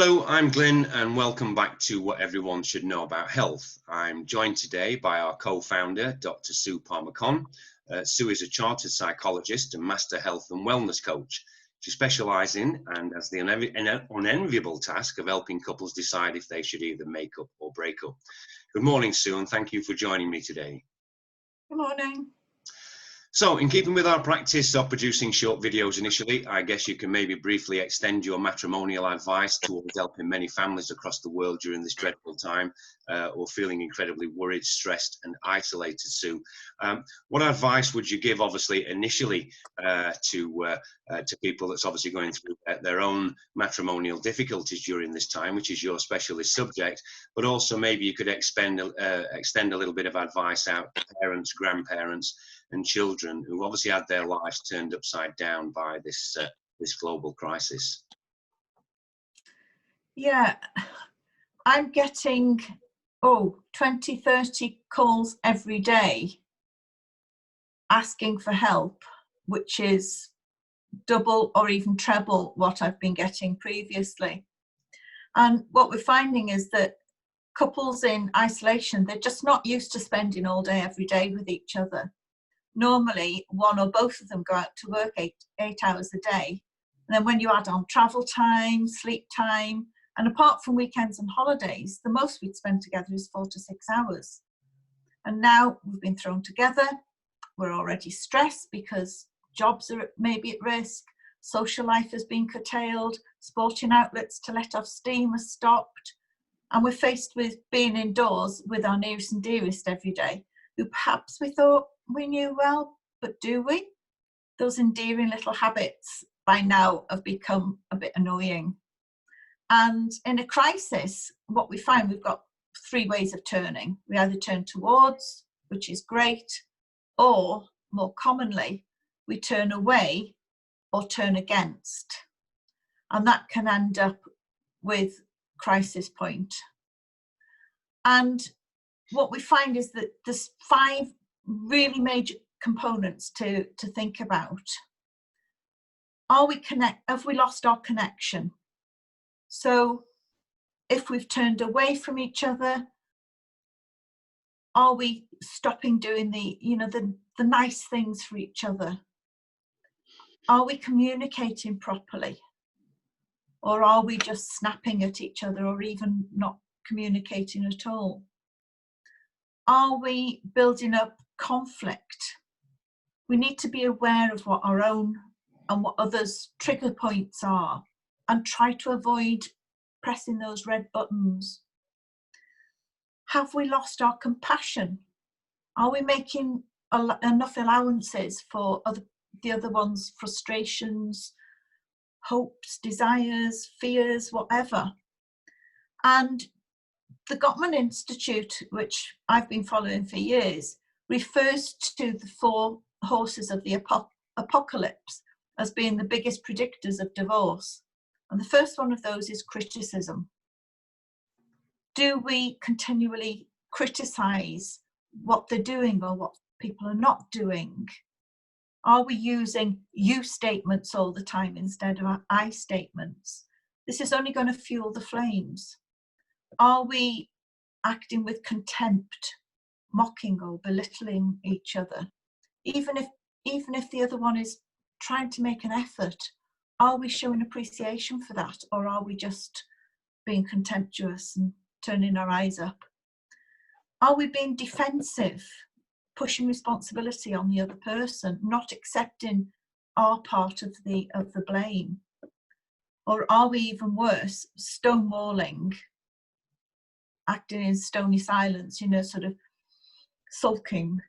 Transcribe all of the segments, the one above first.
Hello, I'm Glyn and welcome back to What Everyone Should Know About Health. I'm joined today by our co-founder, Dr. Sue Palmer-Conn. Sue is a chartered psychologist and master health and wellness coach. She specialises in and has the unenviable task of helping couples decide if they should either make up or break up. Good morning, Sue, and thank you for joining me today. Good morning. So, in keeping with our practice of producing short videos initially, I guess you can maybe briefly extend your matrimonial advice towards helping many families across the world during this dreadful time, or feeling incredibly worried, stressed and isolated, Sue. What advice would you give, obviously, initially to people that's obviously going through their own matrimonial difficulties during this time, which is your specialist subject, but also maybe you could extend a little bit of advice out to parents, grandparents, and children who obviously had their lives turned upside down by this global crisis. Yeah, I'm getting 20, 30 calls every day asking for help, which is double or even treble what I've been getting previously. And what we're finding is that couples in isolation, they're just not used to spending all day every day with each other. Normally, one or both of them go out to work eight hours a day. And then when you add on travel time, sleep time, and apart from weekends and holidays, the most we'd spend together is 4 to 6 hours. And now we've been thrown together. We're already stressed because jobs are maybe at risk. Social life has been curtailed. Sporting outlets to let off steam are stopped. And we're faced with being indoors with our nearest and dearest every day, who perhaps we thought we knew well, but do we? Those endearing little habits by now have become a bit annoying. And in a crisis, what we find, we've got 3 ways of turning. We either turn towards, which is great, or more commonly, we turn away or turn against. And that can end up with crisis point. And what we find is that there's 5 really major components to think about. Have we lost our connection? So if we've turned away from each other, are we stopping doing the nice things for each other? Are we communicating properly? Or are we just snapping at each other or even not communicating at all? Are we building up conflict? We need to be aware of what our own and what others' trigger points are and try to avoid pressing those red buttons. Have we lost our compassion? Are we making enough allowances for the other one's frustrations, hopes, desires, fears, whatever? And the Gottman Institute, which I've been following for years, refers to the 4 horses of the apocalypse as being the biggest predictors of divorce. And the first one of those is criticism. Do we continually criticize what they're doing or what people are not doing? Are we using you statements all the time instead of I statements? This is only going to fuel the flames. Are we acting with contempt, mocking or belittling each other? Even if the other one is trying to make an effort, are we showing appreciation for that, or are we just being contemptuous and turning our eyes up? Are we being defensive, pushing responsibility on the other person, not accepting our part of the blame? Or are we, even worse, stonewalling, acting in stony silence, sort of sulking?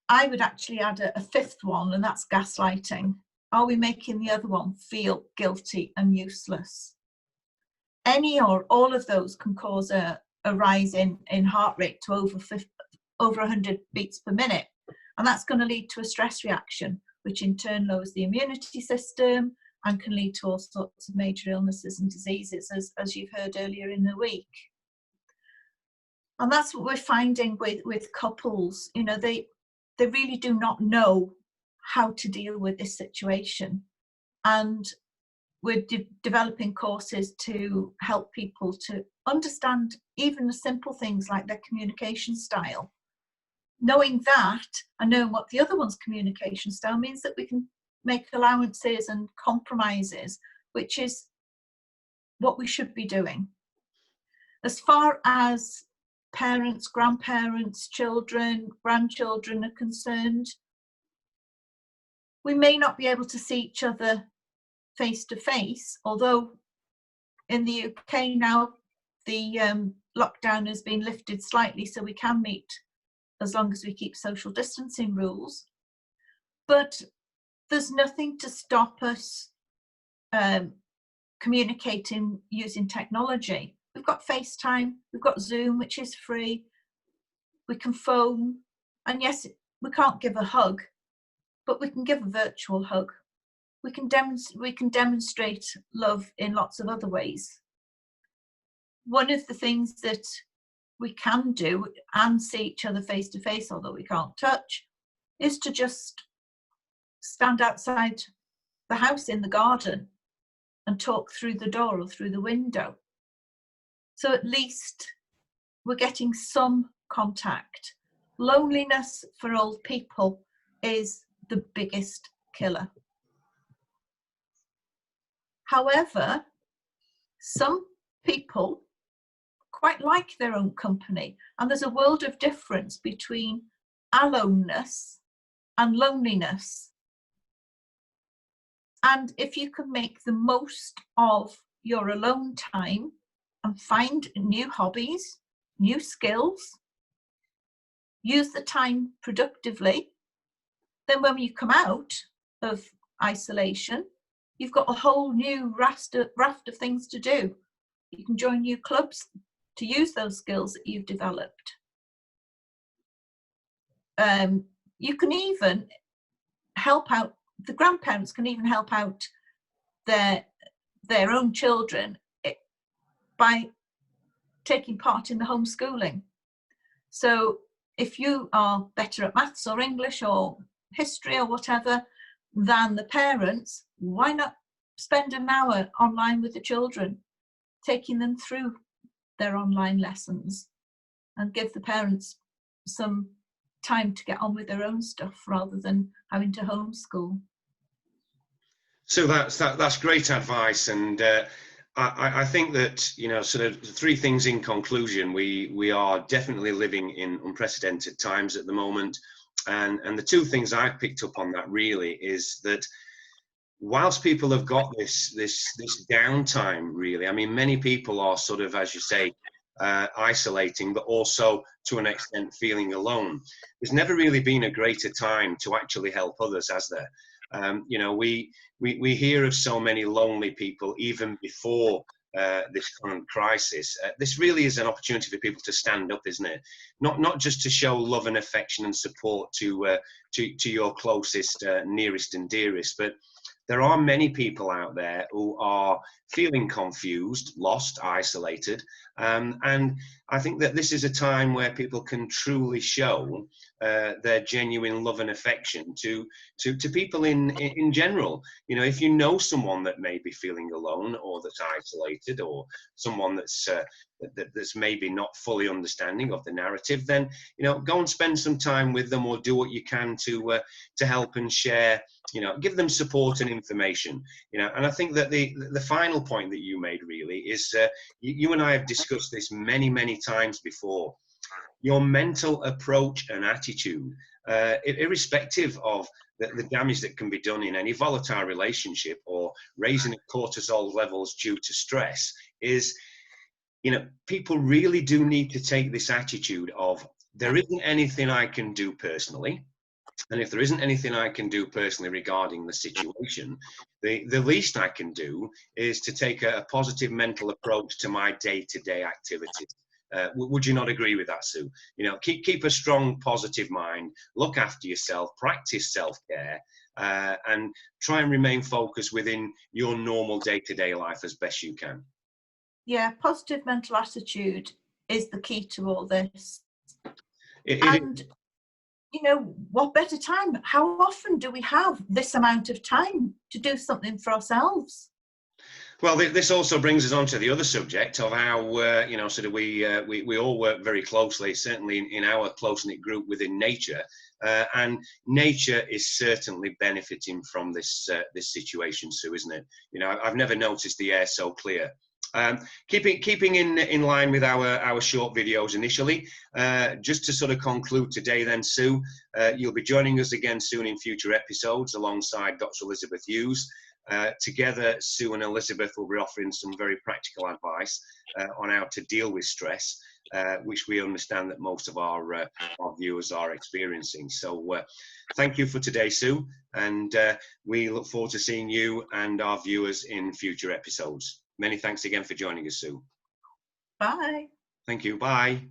I would actually add a 5th one, and that's gaslighting. Are we making the other one feel guilty and useless? Any or all of those can cause a rise in heart rate to over 100 beats per minute. And that's going to lead to a stress reaction, which in turn lowers the immunity system and can lead to all sorts of major illnesses and diseases, as you've heard earlier in the week. And that's what we're finding with couples. They really do not know how to deal with this situation. And we're developing courses to help people to understand even the simple things like their communication style. Knowing that and knowing what the other one's communication style means that we can make allowances and compromises, which is what we should be doing. As far as parents, grandparents, children, grandchildren are concerned, we may not be able to see each other face to face, although in the UK now the lockdown has been lifted slightly, so we can meet as long as we keep social distancing rules. But there's nothing to stop us communicating using technology. We've got FaceTime, we've got Zoom, which is free. We can phone, and yes, we can't give a hug, but we can give a virtual hug. We can demonstrate love in lots of other ways. One of the things that we can do and see each other face to face, although we can't touch, is to just stand outside the house in the garden and talk through the door or through the window. So at least we're getting some contact. Loneliness for old people is the biggest killer. However, some people quite like their own company, and there's a world of difference between aloneness and loneliness. And if you can make the most of your alone time and find new hobbies, new skills, use the time productively, then when you come out of isolation, you've got a whole new raft of things to do. You can join new clubs to use those skills that you've developed. You can even help out, the grandparents can even help out their own children by taking part in the homeschooling. So if you are better at maths or English or history or whatever than the parents, why not spend an hour online with the children, taking them through their online lessons, and give the parents some time to get on with their own stuff rather than having to homeschool. So that's great advice, and I think that, you know, sort of three things in conclusion. We are definitely living in unprecedented times at the moment, and the two things I've picked up on that really is that whilst people have got this downtime, really, I mean, many people are sort of, as you say, isolating, but also to an extent feeling alone. There's never really been a greater time to actually help others, has there? You know, we hear of so many lonely people even before this current crisis. This really is an opportunity for people to stand up, isn't it? Not just to show love and affection and support to your closest, nearest and dearest, but there are many people out there who are feeling confused, lost, isolated, and I think that this is a time where people can truly show their genuine love and affection to people in general. You know, if you know someone that may be feeling alone or that's isolated, or someone that's maybe not fully understanding of the narrative, then, you know, go and spend some time with them, or do what you can to help and share. You know, give them support and information. You know, and I think that the final point that you made really is you and I have discussed this many times before. Your mental approach and attitude, irrespective of the damage that can be done in any volatile relationship or raising cortisol levels due to stress, is, you know, people really do need to take this attitude of, there isn't anything I can do personally. And if there isn't anything I can do personally regarding the situation, the least I can do is to take a positive mental approach to my day-to-day activities. Would you not agree with that, Sue? You know, keep a strong, positive mind, look after yourself, practice self-care, and try and remain focused within your normal day-to-day life as best you can. Yeah, positive mental attitude is the key to all this. You know, what better time? How often do we have this amount of time to do something for ourselves? Well, this also brings us on to the other subject of how, you know, sort of we all work very closely, certainly in our close-knit group within nature, and nature is certainly benefiting from this this situation, Sue, isn't it? You know, I've never noticed the air so clear. Keeping in line with our short videos initially, just to sort of conclude today then, Sue, you'll be joining us again soon in future episodes alongside Dr. Elizabeth Hughes. Together, Sue and Elizabeth will be offering some very practical advice on how to deal with stress, which we understand that most of our viewers are experiencing. So thank you for today, Sue, and we look forward to seeing you and our viewers in future episodes. Many thanks again for joining us, Sue. Bye. Thank you. Bye.